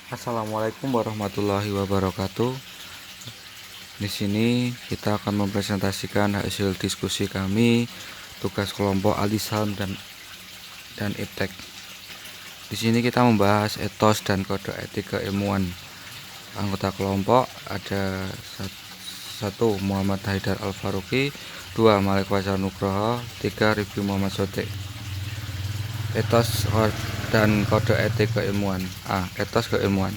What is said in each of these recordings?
Assalamualaikum warahmatullahi wabarakatuh. Di sini kita akan mempresentasikan hasil diskusi kami tugas kelompok Alisan dan Iptek. Di sini kita membahas etos dan kode etik keilmuan. Anggota kelompok ada satu Muhammad Haidar Al-Faruqi, 2 Malik Fajar Nugroho, 3 Rifki Muhammad Sotek. Etos dan kode etik keilmuan. Etos keilmuan.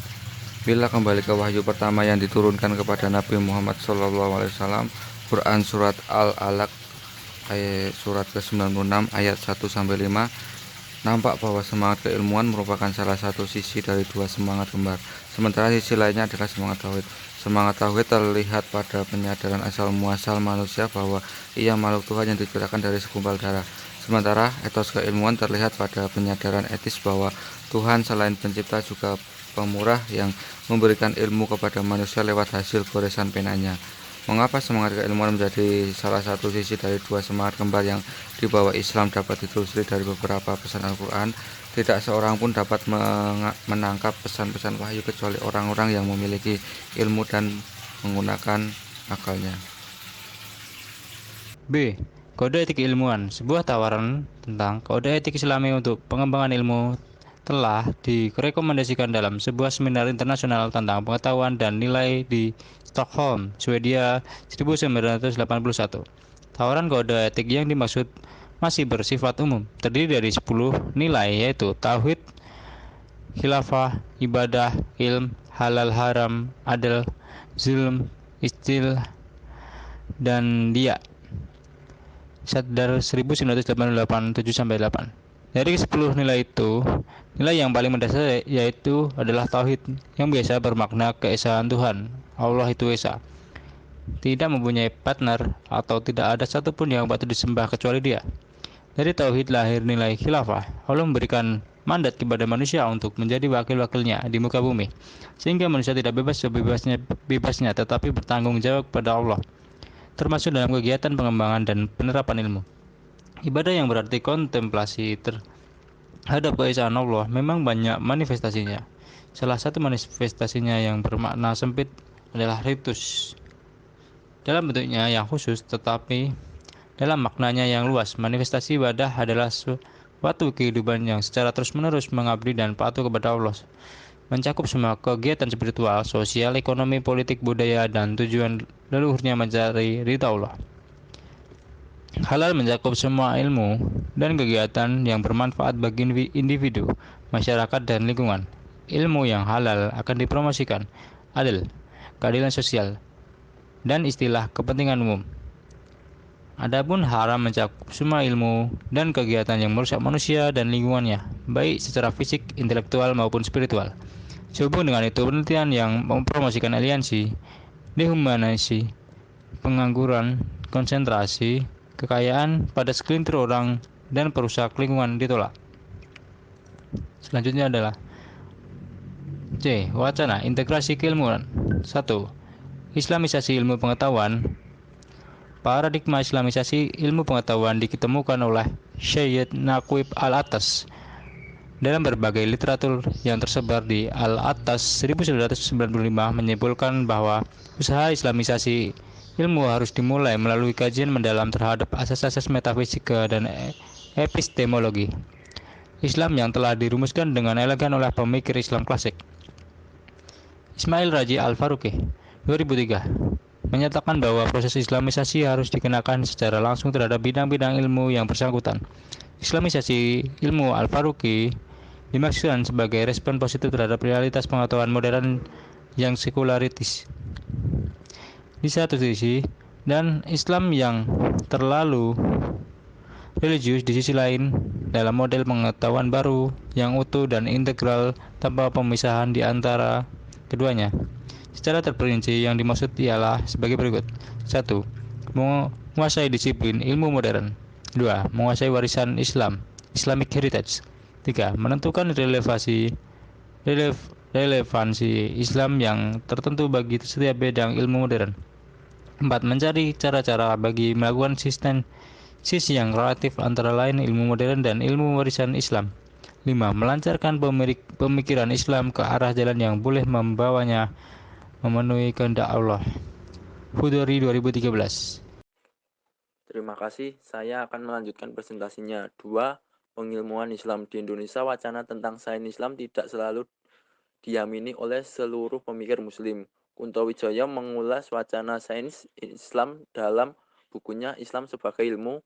Bila kembali ke wahyu pertama yang diturunkan kepada Nabi Muhammad SAW, Quran surat Al-Alaq ayat surat ke-96 ayat 1-5, nampak bahwa semangat keilmuan merupakan salah satu sisi dari dua semangat kembar. Sementara sisi lainnya adalah semangat tauhid. Semangat tauhid terlihat pada penyadaran asal muasal manusia bahwa ia makhluk Tuhan yang diciptakan dari segumpal darah. Sementara etos keilmuan terlihat pada penyadaran etis bahwa Tuhan selain pencipta juga pemurah yang memberikan ilmu kepada manusia lewat hasil goresan penanya. Mengapa semangat keilmuan menjadi salah satu sisi dari dua semangat kembar yang dibawa Islam dapat ditelusuri dari beberapa pesan Al-Quran? Tidak seorang pun dapat menangkap pesan-pesan wahyu kecuali orang-orang yang memiliki ilmu dan menggunakan akalnya. B. Kode etik ilmuwan. Sebuah tawaran tentang kode etik Islami untuk pengembangan ilmu telah direkomendasikan dalam sebuah seminar internasional tentang pengetahuan dan nilai di Stockholm, Swedia 1981. Tawaran kode etik yang dimaksud masih bersifat umum, terdiri dari 10 nilai yaitu tauhid, khilafah, ibadah, ilm, halal haram, adil, zulm, istil, dan dia. Sadar 1988-7-8. Dari 10 nilai itu, nilai yang paling mendasar yaitu adalah tauhid, yang biasa bermakna keesaan Tuhan. Allah itu esa, tidak mempunyai partner atau tidak ada satupun yang patut disembah kecuali Dia. Dari tauhid lahir nilai khilafah. Allah memberikan mandat kepada manusia untuk menjadi wakil-wakilnya di muka bumi, sehingga manusia tidak bebas sebebasnya tetapi bertanggung jawab kepada Allah, termasuk dalam kegiatan pengembangan dan penerapan ilmu. Ibadah yang berarti kontemplasi terhadap keesaan Allah memang banyak manifestasinya. Salah satu manifestasinya yang bermakna sempit adalah ritus. Dalam bentuknya yang khusus tetapi dalam maknanya yang luas, manifestasi ibadah adalah suatu kehidupan yang secara terus-menerus mengabdi dan patuh kepada Allah, mencakup semua kegiatan spiritual, sosial, ekonomi, politik, budaya, dan tujuan leluhurnya mencari ridha Allah. Halal mencakup semua ilmu dan kegiatan yang bermanfaat bagi individu, masyarakat, dan lingkungan. Ilmu yang halal akan dipromosikan, adil, keadilan sosial, dan istilah kepentingan umum. Adapun haram mencakup semua ilmu dan kegiatan yang merusak manusia dan lingkungannya, baik secara fisik, intelektual, maupun spiritual. Sehubung dengan itu, penelitian yang mempromosikan aliansi, dehumanisasi, pengangguran, konsentrasi, kekayaan pada segelintir orang, dan perusak lingkungan ditolak. Selanjutnya adalah C. Wacana integrasi keilmuan. 1. Islamisasi ilmu pengetahuan. Paradigma Islamisasi ilmu pengetahuan ditemukan oleh Syed Naqib Al-Attas dalam berbagai literatur yang tersebar di Al-Attas 1995 menyimpulkan bahwa usaha Islamisasi ilmu harus dimulai melalui kajian mendalam terhadap asas-asas metafisika dan epistemologi Islam yang telah dirumuskan dengan elegan oleh pemikir Islam klasik. Ismail Raji Al-Faruqi 2003 menyatakan bahwa proses Islamisasi harus dikenakan secara langsung terhadap bidang-bidang ilmu yang bersangkutan. Islamisasi ilmu Al-Faruqi dimaksudkan sebagai respon positif terhadap realitas pengetahuan modern yang sekularitis di satu sisi, dan Islam yang terlalu religius di sisi lain, dalam model pengetahuan baru yang utuh dan integral tanpa pemisahan di antara keduanya. Secara terperinci yang dimaksud ialah sebagai berikut. 1. Menguasai disiplin ilmu modern. 2. Menguasai warisan Islam, Islamic heritage. 3. Menentukan relevansi Islam yang tertentu bagi setiap bidang ilmu modern. 4. Mencari cara-cara bagi melakukan sintesis yang relatif antara lain ilmu modern dan ilmu warisan Islam. 5. Melancarkan pemikiran Islam ke arah jalan yang boleh membawanya memenuhi kehendak Allah. Hudori 2013. Terima kasih, saya akan melanjutkan presentasinya. 2. Pengilmuan Islam di Indonesia, wacana tentang sains Islam tidak selalu diamini oleh seluruh pemikir Muslim. Kunto Wijaya mengulas wacana sains Islam dalam bukunya Islam sebagai Ilmu,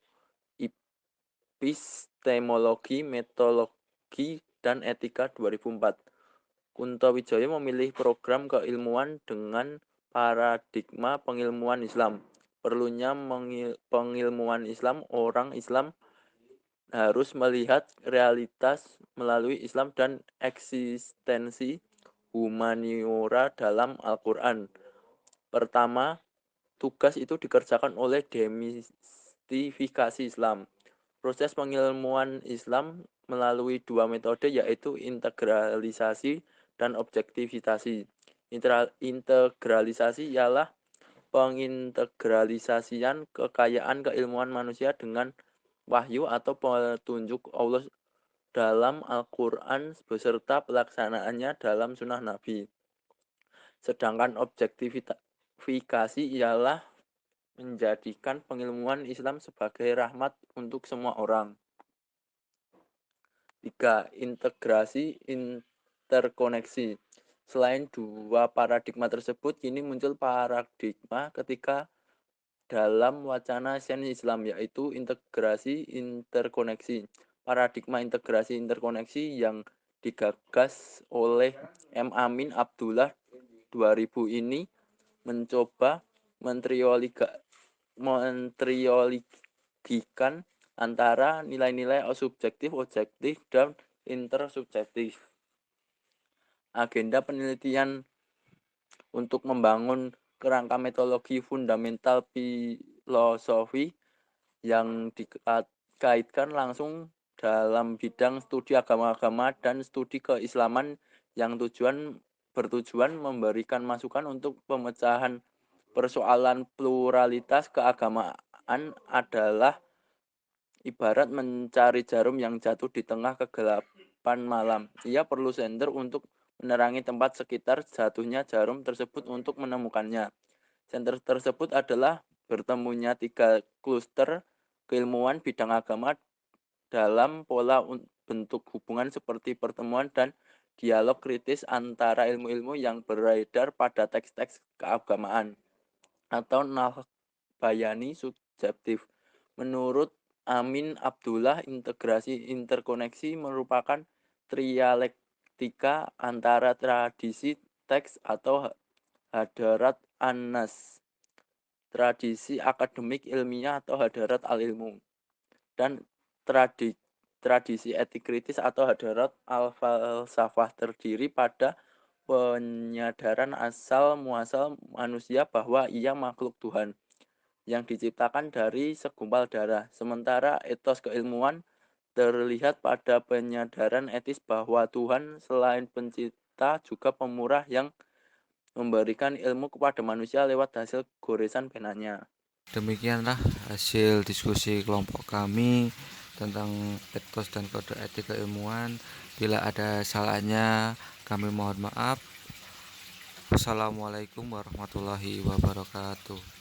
Epistemologi, Metodologi, dan Etika 2004. Kunto Wijaya memilih program keilmuan dengan paradigma pengilmuan Islam. Perlunya pengilmuan Islam, orang Islam harus melihat realitas melalui Islam dan eksistensi humaniora dalam Al-Quran. Pertama, tugas itu dikerjakan oleh demistifikasi Islam. Proses pengilmuan Islam melalui dua metode yaitu integralisasi dan objektivisasi. Integralisasi ialah pengintegralisasian kekayaan keilmuan manusia dengan wahyu atau petunjuk Allah dalam Al-Quran beserta pelaksanaannya dalam sunnah Nabi. Sedangkan objektifikasi ialah menjadikan pengilmuan Islam sebagai rahmat untuk semua orang. 3. Integrasi interkoneksi. Selain dua paradigma tersebut, kini muncul paradigma ketiga dalam wacana sains Islam, yaitu integrasi interkoneksi. Paradigma integrasi interkoneksi yang digagas oleh M. Amin Abdullah 2000 ini mencoba mentriologikan antara nilai-nilai subjektif, objektif, dan intersubjektif. Agenda penelitian untuk membangun kerangka metodologi fundamental filosofi yang dikaitkan langsung dalam bidang studi agama-agama dan studi keislaman yang bertujuan memberikan masukan untuk pemecahan persoalan pluralitas keagamaan adalah ibarat mencari jarum yang jatuh di tengah kegelapan malam. Ia perlu senter untuk menerangi tempat sekitar jatuhnya jarum tersebut untuk menemukannya. Senter tersebut adalah bertemunya tiga kluster keilmuan bidang agama dalam pola bentuk hubungan seperti pertemuan dan dialog kritis antara ilmu-ilmu yang beredar pada teks-teks keagamaan atau nalbayani subjektif. Menurut Amin Abdullah, integrasi interkoneksi merupakan trialektika antara tradisi teks atau hadarat an-nas, tradisi akademik ilmiah atau hadarat al-ilmu, dan tradisi etik kritis atau hadarat al-falsafah terdiri pada penyadaran asal muasal manusia bahwa ia makhluk Tuhan yang diciptakan dari segumpal darah. Sementara etos keilmuan terlihat pada penyadaran etis bahwa Tuhan selain pencipta juga pemurah yang memberikan ilmu kepada manusia lewat hasil goresan penanya. Demikianlah hasil diskusi kelompok kami tentang etos dan kode etik keilmuan. Bila ada salahnya, kami mohon maaf. Wassalamualaikum warahmatullahi wabarakatuh.